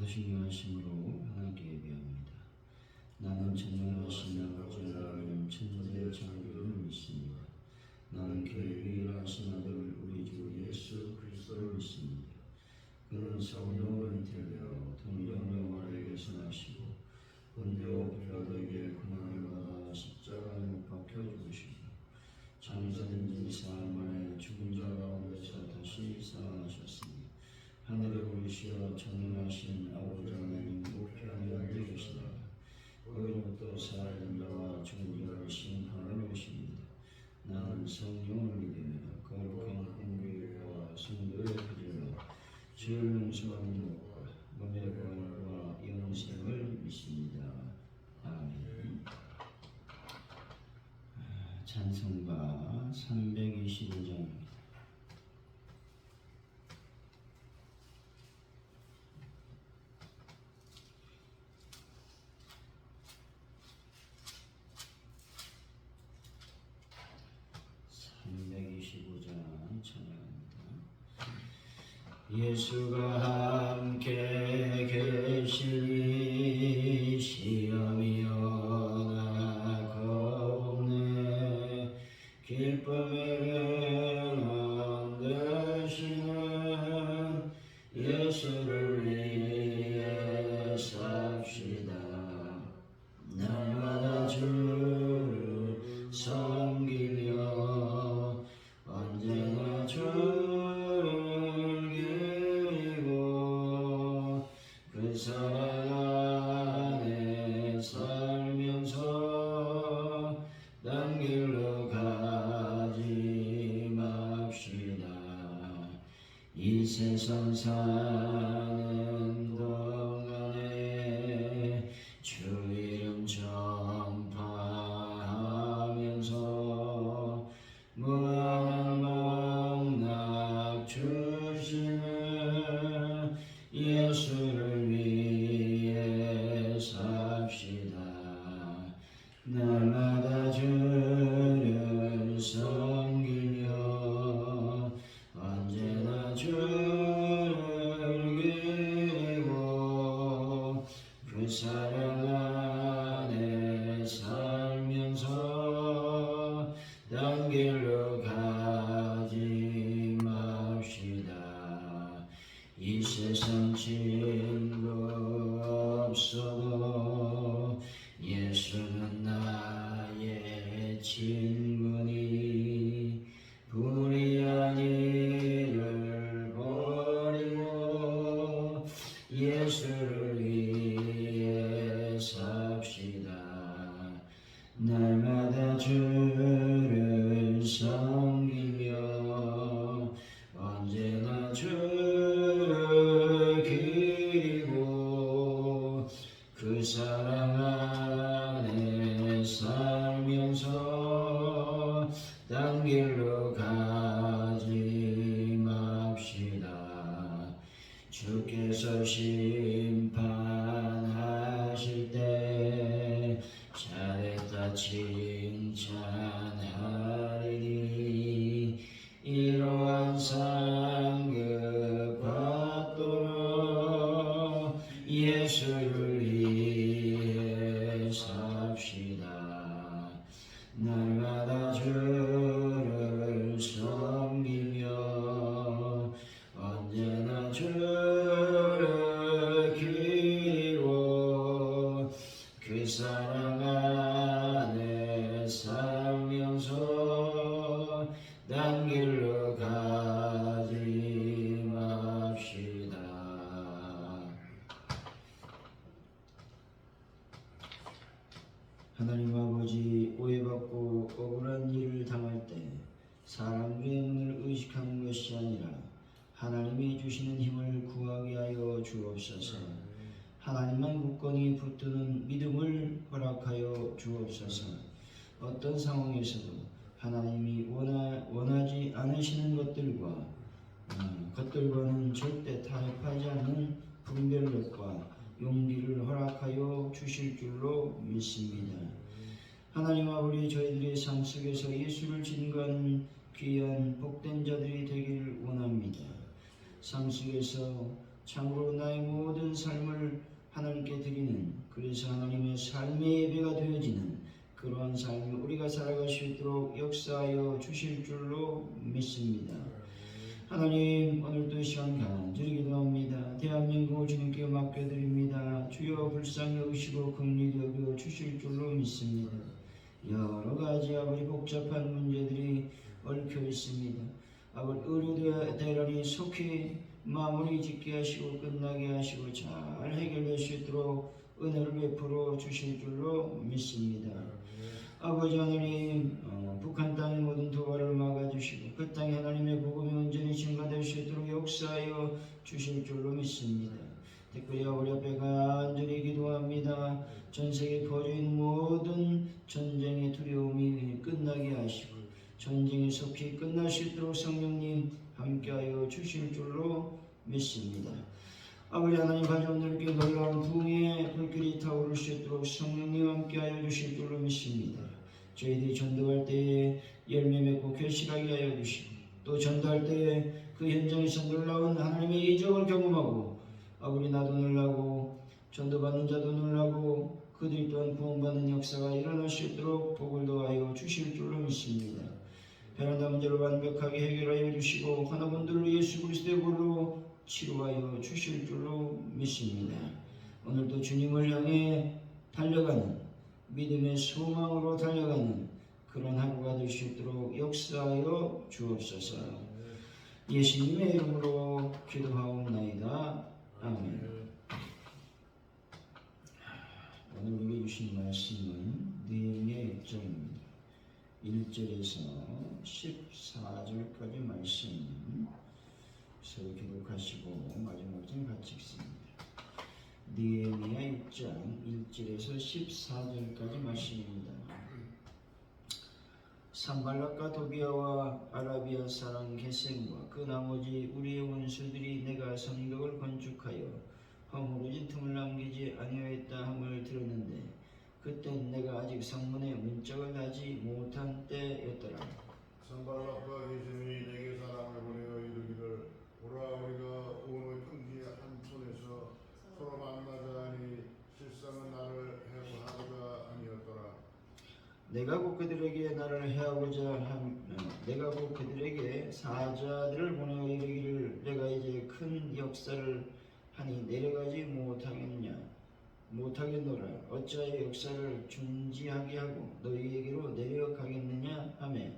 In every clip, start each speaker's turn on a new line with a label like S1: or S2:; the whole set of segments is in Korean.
S1: 소신하심으로 하나님께 예배합니다. 나는 전능하신 아버지 하나님 천지의 창조주를 믿습니다. 나는 그의 유일하신 아들 우리 주 예수 그리스도를 믿습니다. 그는 성령으로 잉태되어 동정녀 마리아에게서 나시고 본디오 빌라도에게 고난을 받아 십자가에 못 박혀 죽으시고 장사된 지 사흘 만에 죽은 자 가운데서 다시 살아나셨으니 하늘에 오르시어 전능하신 아버지 하나님 우편에 앉아 계시다가 거기로부터 살아있는 자와 죽은 자를 심판하러 오십니다. 나는 성령을 믿으며 거룩한 공교회와 성도의 교제와 죄를 용서하는 것과 몸의 구원과 영생을 믿습니다. 아멘. 찬송가 325장입니다. 예수가 함께 계시니 시험이 오나가옵네. 기쁨의 근원 되시는 예수를 위해 삽시다. 날마다 주를 섬기며 언제나 그 사랑 안에 살면서 딴 길로 가지 맙시다. 이 세상 사는 동안에 주 이름 전파하면서 무한한 복락 주시는 예수를 위해 삽시다. 날마다 주를 섬기며 언제나 주를 기리고 그 사랑 안에 살면서 딴 길로 가지 맙시다. 이 세상 친구 없어도 예수는 나의 친구니 불의한 일을 버리고 예수를 위해 삽시다. 날마다 주를 섬기며 언제나 주를 기리고 그 사랑 안에 살면서 딴 길로 가지 맙시다. 주께서 심판하실 때 잘했다 칭찬하리니 이러한 상급 받도록 예수를 위해 삽시다. 날마다 주를 섬기며 언제나 주를 기리고 그 사랑 안에 살면서 딴 길로 가지 맙시다. 하나님 아버지, 오해받고 억울한 일을 당할 때 사람들의 눈을 의식하는 것이 아니라 하나님이 주시는 힘을 구하게 하여 주옵소서. 하나님만 굳건히 붙드는 믿음을 허락하여 주옵소서. 어떤 상황에서도 하나님이 원하지 않으시는 것들과는 절대 타협하지 않는 분별력과 용기를 허락하여 주실 줄로 믿습니다. 하나님 아버지, 저희들의 삶 속에서 예수를 증거하는 귀한 복된 자들이 되기를 원합니다. 삶 속에서 참으로 나의 모든 삶을 하나님께 드리는, 그래서 하나님의 삶의 예배가 되어지는 그러한 삶을 우리가 살아갈 수 있도록 역사하여 주실 줄로 믿습니다. 하나님, 오늘도 이 시간 간절히 기도합니다. 대한민국을 주님께 맡겨드립니다. 주여 불쌍히 여기시고 긍휼히 여겨 주실 줄로 믿습니다. 여러 가지 아버지 복잡한 문제들이 얽혀 있습니다. 아버지 의료 대란이 속히 마무리 짓게 하시고 끝나게 하시고 잘 해결될 수 있도록 은혜를 베풀어 주실 줄로 믿습니다. 아버지 하나님, 북한 땅의 모든 도발을 막아주시고 그 땅에 하나님의 복음이 온전히 증가될 수 있도록 역사하여 주실 줄로 믿습니다. 특별히 우리 앞에 간절히 기도합니다. 전 세계에 퍼져 있는 모든 전쟁의 두려움이 끝나게 하시고 전쟁이 속히 끝날 수 있도록 성령님 함께하여 주실 줄로 믿습니다. 아버지 하나님, 가정들께 놀라운 부흥의 불길이 타오를 수 있도록 성령님 함께하여 주실 줄로 믿습니다. 저희들이 전도할 때에 열매 맺고 결실하게 하여 주시고 또 전도할 때에 그 현장에서 놀라운 하나님의 이적을 경험하고 아버지 나도 놀라고 전도받는 자도 놀라고 그들 또한 구원받는 역사가 일어날 수 있도록 복을 더하여 주실 줄로 믿습니다. 베란다 문제를 완벽하게 해결하여 주시고 하나분들로 예수 그리스도의 볼로 치료하여 주실 줄로 믿습니다. 오늘도 주님을 향해 달려가는 믿음의 소망으로 달려가는 그런 하루가 될 수 있도록 역사하여 주옵소서. 예수님의 이름으로 기도하옵나이다. 아멘. 오늘 우리에게 주신 말씀은 느헤미야 1장입니다. 1절에서 14절까지 말씀 서로 기록하시고 마지막 장 같이 읽습니다. 느헤미야 1장 1절에서 14절까지 말씀입니다. 산발락과 도비아와 아라비아 사람 게셈과 그 나머지 우리의 원수들이 내가 성벽을 건축하여 허물어진 틈을 남기지 아니하였다 함을 들었는데 그땐 내가 아직 성문에 문짝을 다지 못한 때였더라.
S2: 산발락과 게셈이 내게 사람을 보내어 이르기를 오라 우리가 오늘 평지 한 촌에서 서로 만나자 하니 실상은 나를 해고하고자 아니었더라.
S1: 내가 곧 그들에게 나를 내가 곧 그들에게 사자들을 보내어 이르기를 내가 이제 큰 역사를 하니 내려가지 못하겠노라. 어찌하여 역사를 중지하게 하고 너희에게로 내려가겠느냐 하매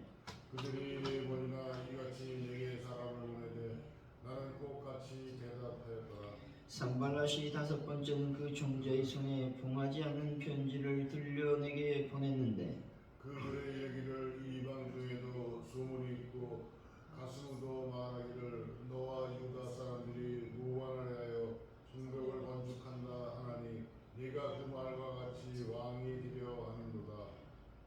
S2: 그들이 네 번이나 이같이 내게 사람을 보내되 나는 꼭 같이 대답하였더라.
S1: 산발랏이 다섯 번째는 그 종자의 손에 봉하지 않은 편지를 들려 내게 보냈는데
S2: 그 글에 이르기를 이방 중에도 소문이 있고 가수도 말하기를 너와 유다 사람들이 무관을 하여 성벽을 건축한다 하나니 네가 그 말과 같이 왕이 되려 하는도다.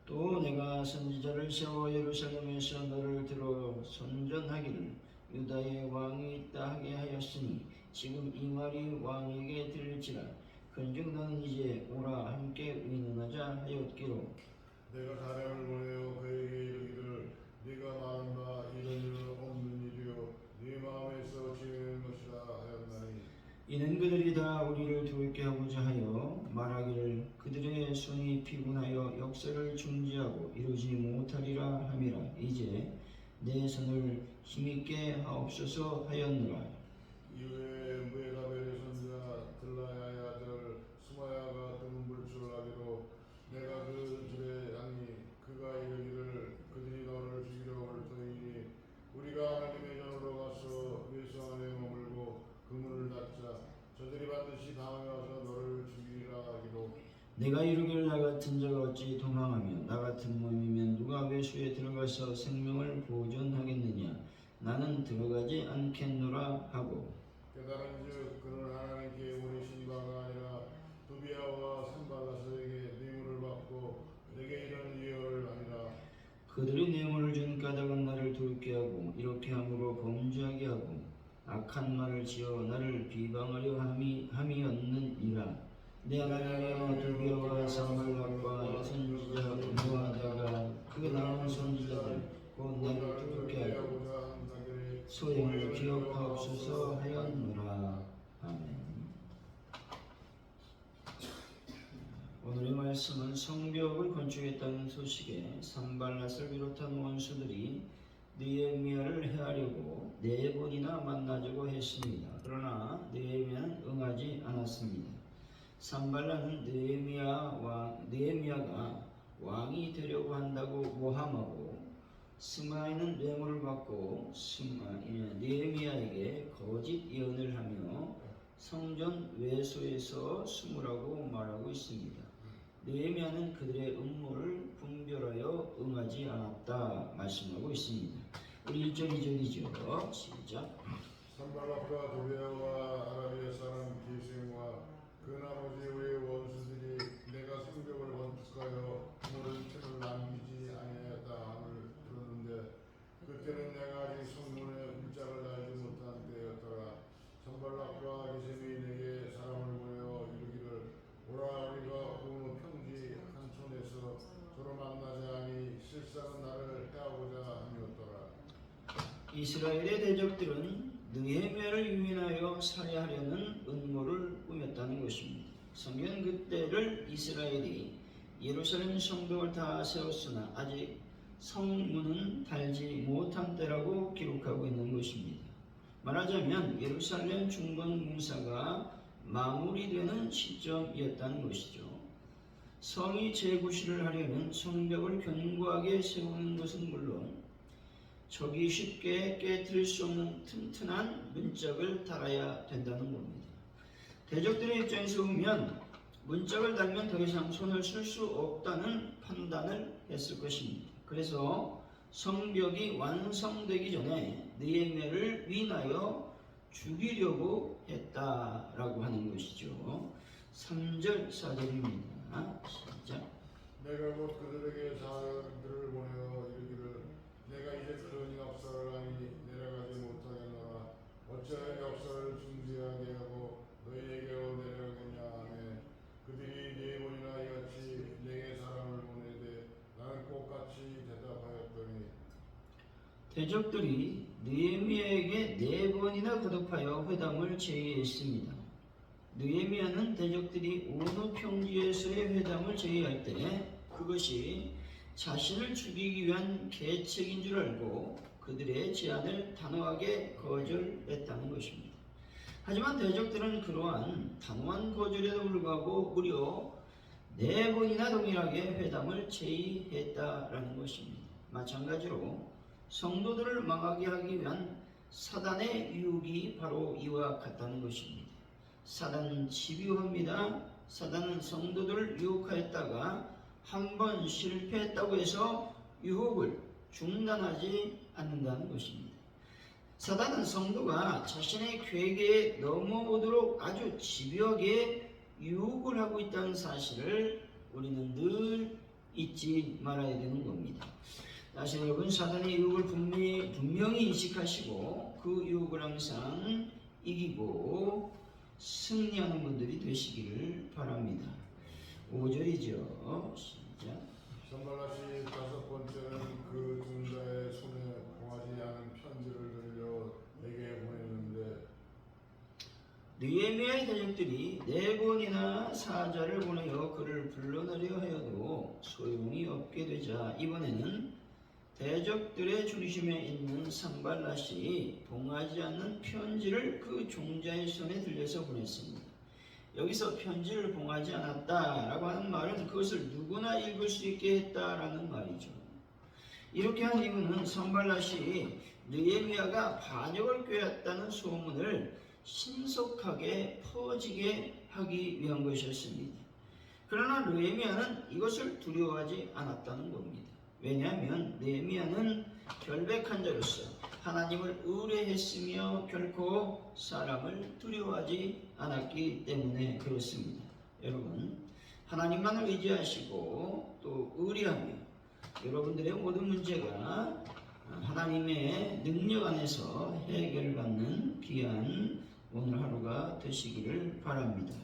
S1: 또 내가 선지자를 세워 예루살렘에서 너를 들어 선전하기를 유다의 왕이 있다 하게 하였으니 지금 이 말이 왕에게 들릴지라. 그런즉 너는 이제 오라 함께 의논하자 하였기로
S2: 내가 사람을 보내어 그에게 이르기를 네가 말한 바 이런 일 없는 일이요 네 마음에서 지은 것이라 하였나니
S1: 이는 그들이 다 우리를 두렵게 하고자 하여 말하기를 그들의 손이 피곤하여 역사를 중지하고 이루지 못하리라 함이라. 이제 내 손을 힘있게 하옵소서 하였노라.
S2: 이후에 무에가벨의 선지자 들라야의 아들 스마야가 드문 불출을 하기로 내가 그 집에 하니 그가 이르기를 그들이 너를 죽이려 올 터이니 우리가 하나님의 전으로 가서 외성 안에 머물고 그 문을 닫자. 저들이 반드시 다음에 와서 너를 죽이리라 하기로
S1: 내가 이르기를 나 같은 자가 어찌 도망하며 나 같은 몸이면 누가 외수에 들어가서 생명을 보존하겠느냐. 나는 들어가지 않겠노라 하고
S2: 깨달은즉 그는 하나님께 오래 신바가 아니라 도비아와 산발랏에게 뇌물을 받고 내게 이런 예언을 하니라.
S1: 그들이 뇌물을 준 까닭은 나를 두렵게 하고 이렇게 함으로 범죄하게 하고 악한 말을 지어 나를 비방하려 함이었느니라. 내 하나님이여 도비아와 산발락과 선지자 노아다가 그 나온 선지자들 곧 나를 두렵게 하고 소행을 기억하옵소서 하였노라. 말씀은 성벽을 건축했다는 소식에 산발랏을 비롯한 원수들이 느헤미야를 해하려고 4번이나 만나자고 했습니다. 그러나 느헤미야는 응하지 않았습니다. 산발랏은 느헤미야가 왕이 되려고 한다고 모함하고 스마이는 뇌물을 받고 느헤미야에게 거짓 예언을 하며 성전 외소에서 숨으라고 말하고 있습니다. 느헤미야는 그들의 음모를 분별하여 응하지 않았다 말씀하고 있습니다. 우리 1절 2절이죠. 시작.
S2: 산발락과 도비아와 아라비아 사람 게셈과 그 나머지 우리의 원수들이 내가 성벽을 건축하여 모른 틈을 남기지 아니하였다 함을 들었는데 그때는 내가 아직 성문에 문짝을 달지 못한 때였더라. 산발락과 게셈이 내게 사람을 보내어 이르기를 오라 우리가 어느 평지 한 촌에서 서로 만나자니 실상은 나를 해하고자 함이었더라.
S1: 이스라엘의 대적들은 느헤미야를 유인하여 살해하려는 음모를 꾸몄다는 것입니다. 성경은 그때를 이스라엘이 예루살렘 성벽을 다 세웠으나 아직 성문은 달지 못한 때라고 기록하고 있는 것입니다. 말하자면 예루살렘 중건 공사가 마무리되는 시점이었다는 것이죠. 성이 재구시를 하려면 성벽을 견고하게 세우는 것은 물론 적이 쉽게 깨뜨릴 수 없는 튼튼한 문짝을 달아야 된다는 겁니다. 대적들의 입장에서 보면 문짝을 달면 더 이상 손을 쓸 수 없다는 판단을 했을 것입니다. 그래서 성벽이 완성되기 전에 느헤미야를 위인하여 죽이려고 했다라고 하는 것이죠. 3절 4절입니다. 시작.
S2: 내가 곧 그들에게 사람들을 보내어 이르기를 내가 이제 그러니 역사를 하니 내려가지 못하겠노라. 어찌하여 역사를 중지하게 하고 너희에게로 내려가겠냐 하매 그들이 4번이나 이같이 내게 사람을 보내되 나는 똑같이 대답하였더니
S1: 대적들이 느헤미야에게 4번이나 거듭하여 회담을 제의했습니다. 느헤미야는 대적들이 어느 평지에서의 회담을 제의할 때 그것이 자신을 죽이기 위한 계책인 줄 알고 그들의 제안을 단호하게 거절했다는 것입니다. 하지만 대적들은 그러한 단호한 거절에도 불구하고 무려 4번이나 동일하게 회담을 제의했다라는 것입니다. 마찬가지로 성도들을 망하게 하기 위한 사단의 유혹이 바로 이와 같다는 것입니다. 사단은 집요합니다. 사단은 성도들을 유혹하였다가 한 번 실패했다고 해서 유혹을 중단하지 않는다는 것입니다. 사단은 성도가 자신의 괴계에 넘어오도록 아주 집요하게 유혹을 하고 있다는 사실을 우리는 늘 잊지 말아야 되는 겁니다. 다시 여러분, 사단의 유혹을 분명히 인식하시고 그 유혹을 항상 이기고 승리하는 분들이 되시기를 바랍니다. 5절이죠. 시작.
S2: 산발랏이 5번째는 그 중자의 손에 봉하지 않은 편지를 들려 내게 보냈는데
S1: 느헤미야의 대적들이 4번이나 사자를 보내어 그를 불러내려 하여도 소용이 없게 되자 이번에는 대적들의 중심에 있는 산발랏이 봉하지 않는 편지를 그 종자의 손에 들려서 보냈습니다. 여기서 편지를 봉하지 않았다라고 하는 말은 그것을 누구나 읽을 수 있게 했다라는 말이죠. 이렇게 한 이유는 산발랏이 느헤미야가 반역을 꾀했다는 소문을 신속하게 퍼지게 하기 위한 것이었습니다. 그러나 느헤미야는 이것을 두려워하지 않았다는 겁니다. 왜냐하면 느헤미야는 결백한 자로서 하나님을 의뢰했으며 결코 사람을 두려워하지 않았기 때문에 그렇습니다. 여러분, 하나님만을 의지하시고 또 의뢰하며 여러분들의 모든 문제가 하나님의 능력 안에서 해결받는 귀한 오늘 하루가 되시기를 바랍니다.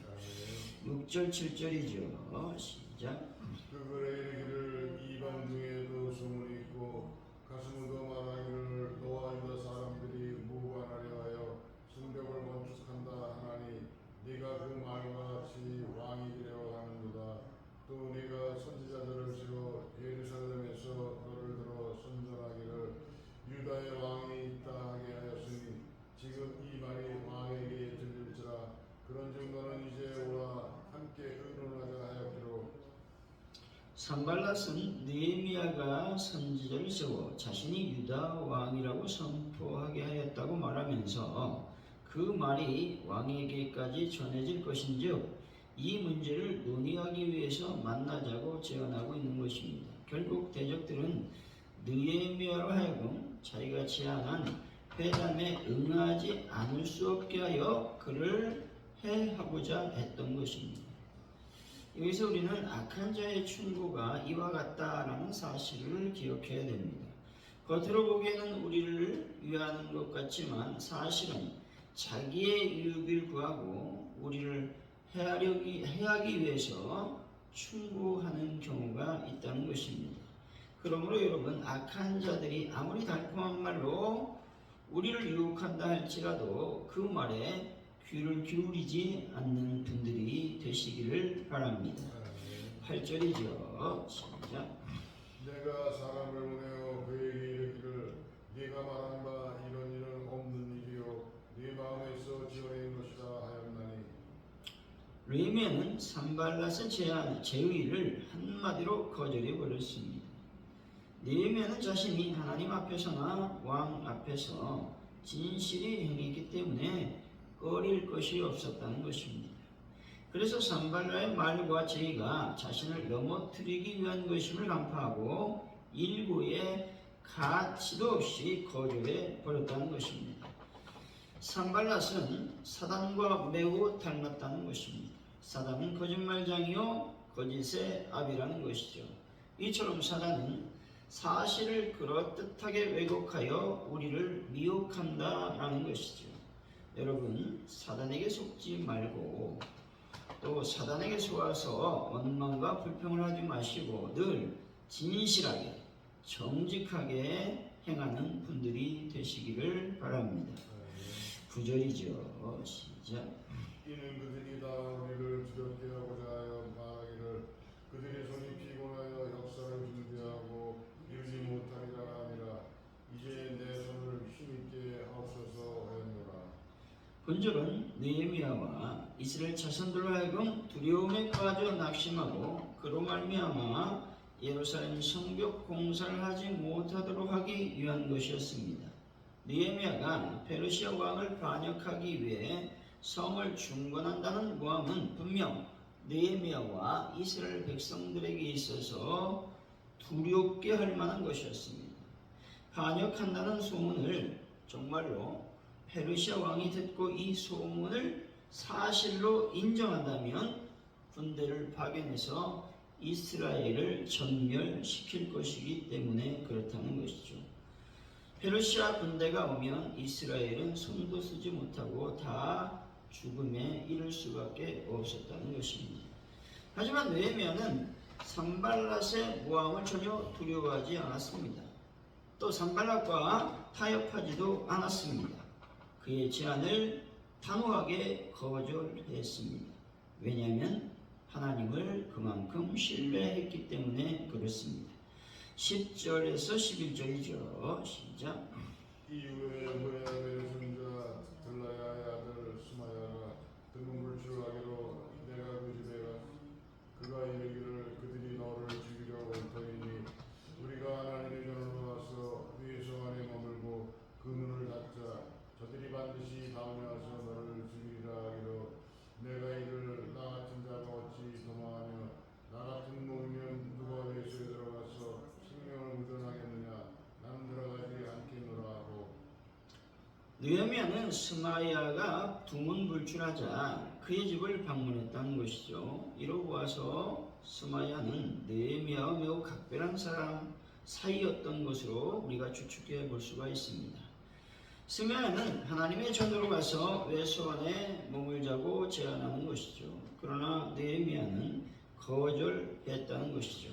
S1: 6절 7절이죠. 시작.
S2: 그들의 이르기를 이방 중에도 소문이 있고 가슴으로 말하기를 너와 유다 사람들이 무관하려 하여 성벽을 건축한다 하나니 네가 그 말과 같이 왕이 되려 하는도다. 또 네가
S1: 산발랏은 느헤미야가 선지자를 세워 자신이 유다 왕이라고 선포하게 하였다고 말하면서 그 말이 왕에게까지 전해질 것인즉 이 문제를 논의하기 위해서 만나자고 제안하고 있는 것입니다. 결국 대적들은 느헤미야로 하여금 자기가 제안한 회담에 응하지 않을 수 없게 하여 그를 해하고자 했던 것입니다. 여기서 우리는 악한 자의 충고가 이와 같다라는 사실을 기억해야 됩니다. 겉으로 보기에는 우리를 위하는 것 같지만 사실은 자기의 유익을 구하고 우리를 해하기 위해서 충고하는 경우가 있다는 것입니다. 그러므로 여러분, 악한 자들이 아무리 달콤한 말로 우리를 유혹한다 할지라도 그 말에 귀를 기울이지 않는 분들이 되시기를 바랍니다. 8절이죠. 시작.
S2: 내가 사람을 보내어 그에게 이르기를 네가 말한 바 이런 일은 없는 일이요 네 마음에서 지어낸 것이다 하였나니.
S1: 느헤미야는 산발랏의 제의를 한마디로 거절해 버렸습니다. 느헤미야는 자신이 하나님 앞에서나 왕 앞에서 진실이 행했기 때문에 꺼릴 것이 없었다는 것입니다. 그래서 산발랏의 말과 제의가 자신을 넘어뜨리기 위한 것임을 간파하고 일부의 가치도 없이 거절해 버렸다는 것입니다. 산발랏은 사단과 매우 닮았다는 것입니다. 사단은 거짓말장이요 거짓의 아비라는 것이죠. 이처럼 사단은 사실을 그럴듯하게 왜곡하여 우리를 미혹한다라는 것이죠. 여러분, 사단에게 속지 말고 또 사단에게 속아서 원망과 불평을 하지 마시고 늘 진실하게 정직하게 행하는 분들이 되시기를 바랍니다. 9절이죠. 시작.
S2: 이는 그들이 다 우리를 두렵게 하고자 하여 말하기를 그들의 손이 피곤하여 역사를 준비하고 이루지 못하리라 하니라. 이제 내 손을 힘있게 하옵소서 하였노라.
S1: 본절은 느헤미야와 이스라엘 자손들로 하여금 두려움에 빠져 낙심하고 그로 말미암아 예루살렘 성벽 공사를 하지 못하도록 하기 위한 것이었습니다. 느헤미야가 페르시아 왕을 반역하기 위해 성을 중건한다는 모함은 분명 느헤미야와 이스라엘 백성들에게 있어서 두렵게 할 만한 것이었습니다. 반역한다는 소문을 정말로 페르시아 왕이 듣고 이 소문을 사실로 인정한다면 군대를 파견해서 이스라엘을 전멸시킬 것이기 때문에 그렇다는 것이죠. 페르시아 군대가 오면 이스라엘은 손도 쓰지 못하고 다 죽음에 이를 수밖에 없었다는 것입니다. 하지만 느헤미야는 산발랏의 모함을 전혀 두려워하지 않았습니다. 또 산발랏과 타협하지도 않았습니다. 그의 제안을 단호하게 거절했습니다. 왜냐하면 하나님을 그만큼 신뢰했기 때문에 그렇습니다. 10절에서 11절이죠. 시작.
S2: 이후에 무야벨의 손자 들라야의 아들 스마야가 드문 불출하기로 내가 그 집에 그가 이르기를 그들이 너를 죽이려 올 터이니 우리가 하나님의 전으로 와서 위에서 안에 머물고 그 문을 닫자. 저들이 반드시 다음에 와서 너를 죽이리라 하기로 내가 이를 나 같은 자가 어찌 도망하며 나 같은 몸이면 누가 외소에 들어가서 생명을 무전하겠느냐. 나는 들어가지 않겠노라 하고.
S1: 느헤미야는 스마야가 두문불출하자 그의 집을 방문했다는 것이죠. 이러고 와서 스마야는 느헤미야와 매우 각별한 사람 사이였던 것으로 우리가 추측해 볼 수가 있습니다. 스마야는 하나님의 전으로 가서 외소원에 머물자고 제안하는 것이죠. 그러나 느헤미야는 거절했다는 것이죠.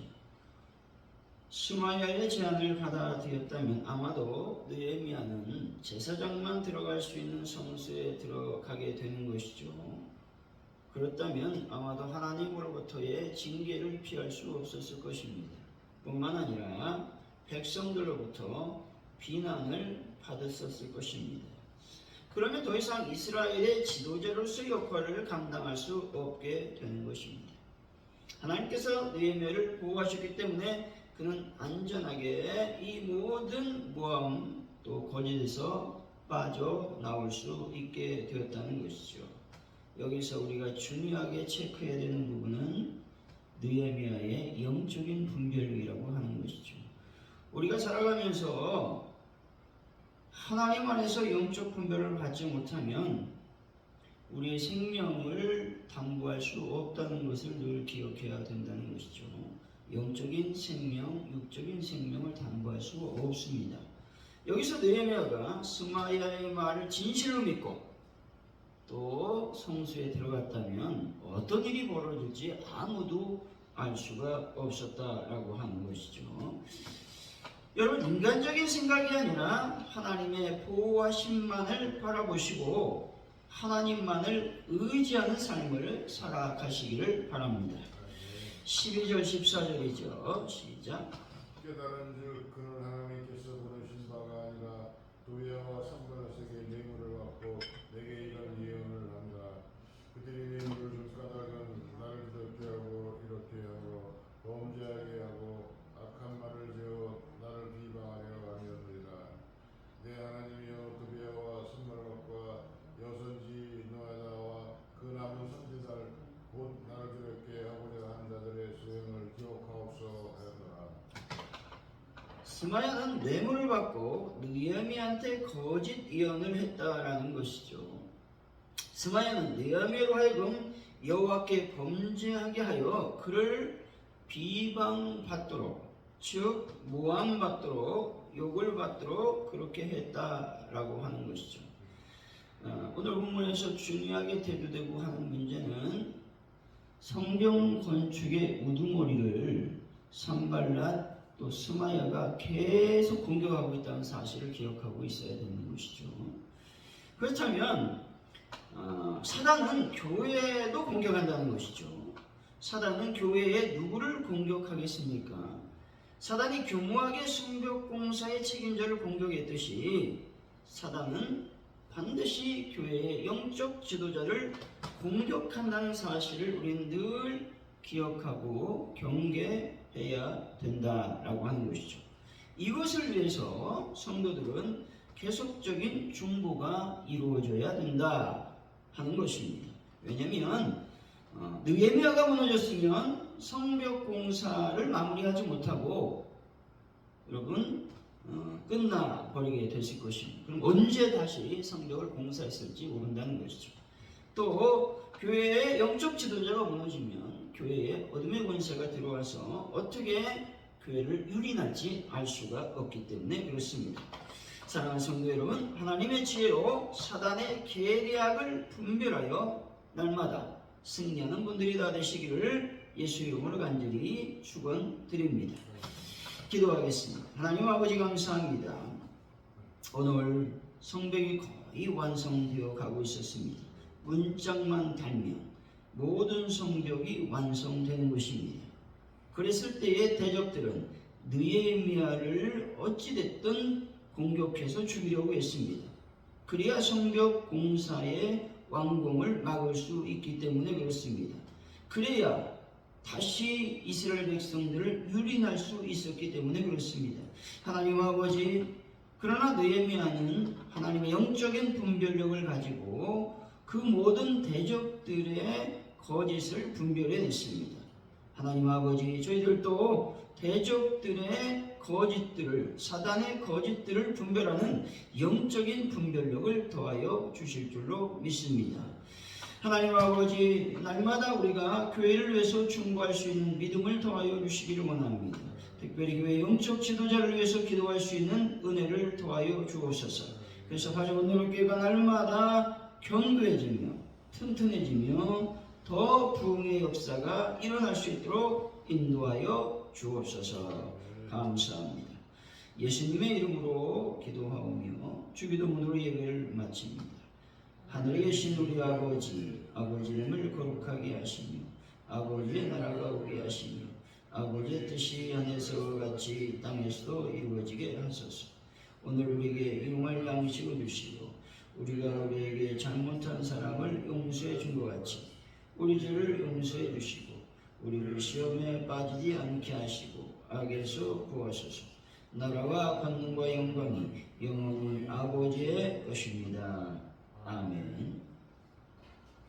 S1: 스마야의 제안을 받아들였다면 아마도 느헤미야는 제사장만 들어갈 수 있는 성소에 들어가게 되는 것이죠. 그렇다면 아마도 하나님으로부터의 징계를 피할 수 없었을 것입니다. 뿐만 아니라 백성들로부터 비난을 받았었을 것입니다. 그러면 더 이상 이스라엘의 지도자로서 역할을 감당할 수 없게 되는 것입니다. 하나님께서 느헤미야를 보호하셨기 때문에 그는 안전하게 이 모든 모함 또 거짓에서 빠져나올 수 있게 되었다는 것이죠. 여기서 우리가 중요하게 체크해야 되는 부분은 느헤미야의 영적인 분별력이라고 하는 것이죠. 우리가 살아가면서 하나님 안에서 영적 분별을 받지 못하면 우리의 생명을 담보할 수 없다는 것을 늘 기억해야 된다는 것이죠. 영적인 생명, 육적인 생명을 담보할 수 없습니다. 여기서 느헤미야가 스마야의 말을 진실로 믿고 또 성소에 들어갔다면 어떤 일이 벌어질지 아무도 알 수가 없었다라고 하는 것이죠. 여러분, 인간적인 생각이 아니라 하나님의 보호하심만을 바라보시고 하나님만을 의지하는 삶을 살아가시기를 바랍니다. 12절 14절이죠. 시작.
S2: 깨달은즉 그는 하나님께서 보내신 바가 아니라 도비야와 산발락에게 뇌물을 받고 내게 이런 예언을 한다. 그들이 뇌물을 줄 까닭은 나를 듣게 하고 이렇게 하고 범죄하게 하고 악한 말을 지어 나를 비방하려 함이었느니라. 내 하나님이여 도비야와 산발락과 여선지 노아다와 그 남은 선지자를 곧 나를 두렵게 하고자 한 자들의 수행을 기억하옵소서 하였노라.
S1: 스마야는 뇌물을 받고 느헤미야한테 거짓 예언을 했다라는 것이죠. 스마야는 느헤미야로 하여금 여호와께 범죄하게 하여 그를 비방받도록, 즉 모함받도록, 욕을 받도록 그렇게 했다라고 하는 것이죠. 오늘 본문에서 중요하게 대두되고 하는 문제는 성경 건축의 우두머리를 산발랏 또 스마야가 계속 공격하고 있다는 사실을 기억하고 있어야 되는 것이죠. 그렇다면 사단은 교회도 공격한다는 것이죠. 사단은 교회에 누구를 공격하겠습니까? 사단이 교묘하게 성벽공사의 책임자를 공격했듯이 사단은 반드시 교회의 영적 지도자를 공격한다는 사실을 우리는 늘 기억하고 경계해야 된다라고 하는 것이죠. 이것을 위해서 성도들은 계속적인 중보가 이루어져야 된다 하는 것입니다. 왜냐하면 느헤미야가 무너졌으면 성벽 공사를 마무리하지 못하고 여러분 끝나버리게 됐을 것입니다. 그럼 언제 다시 성벽을 공사했을지 모른다는 것이죠. 또 교회의 영적 지도자가 무너지면 교회에 어둠의 권세가 들어와서 어떻게 교회를 유린할지 알 수가 없기 때문에 그렇습니다. 사랑하는 성도 여러분, 하나님의 지혜로 사단의 계략을 분별하여 날마다 승리하는 분들이 다 되시기를 예수 이름으로 간절히 축원드립니다. 기도하겠습니다. 하나님 아버지 감사합니다. 오늘 성벽이 거의 완성되어 가고 있었습니다. 문짝만 달면 모든 성벽이 완성되는 것입니다. 그랬을 때의 대적들은 느헤미야를 어찌됐든 공격해서 죽이려고 했습니다. 그래야 성벽 공사의 완공을 막을 수 있기 때문에 그렇습니다. 그래야 다시 이스라엘 백성들을 유린할 수 있었기 때문에 그렇습니다. 하나님 아버지, 그러나 느헤미야는 하나님의 영적인 분별력을 가지고 그 모든 대적들의 거짓을 분별해냈습니다. 하나님 아버지, 저희들도 대적들의 거짓들을, 사단의 거짓들을 분별하는 영적인 분별력을 더하여 주실 줄로 믿습니다. 하나님 아버지, 날마다 우리가 교회를 위해서 충고할 수 있는 믿음을 더하여 주시기를 원합니다. 특별히 교회 영적 지도자를 위해서 기도할 수 있는 은혜를 더하여 주옵소서. 그래서 가정원로의 교회가 날마다 견고해지며 튼튼해지며 더 부흥의 역사가 일어날 수 있도록 인도하여 주옵소서. 감사합니다. 예수님의 이름으로 기도하오며 주기도문으로 예배를 마칩니다. 하늘에 계신 우리 아버지, 아버지 이름을 거룩하게 하시며 아버지의 나라가 오게 하시며 아버지의 뜻이 하늘에서 같이 땅에서도 이루어지게 하소서. 오늘 우리에게 일용할 양식을 주시고 우리가 우리에게 잘못한 사람을 용서해 준 것 같이 우리 죄를 용서해 주시고 우리를 시험에 빠지지 않게 하시고 악에서 구하소서. 나라와 권능과 영광이 영원히 아버지의 것입니다. 아멘.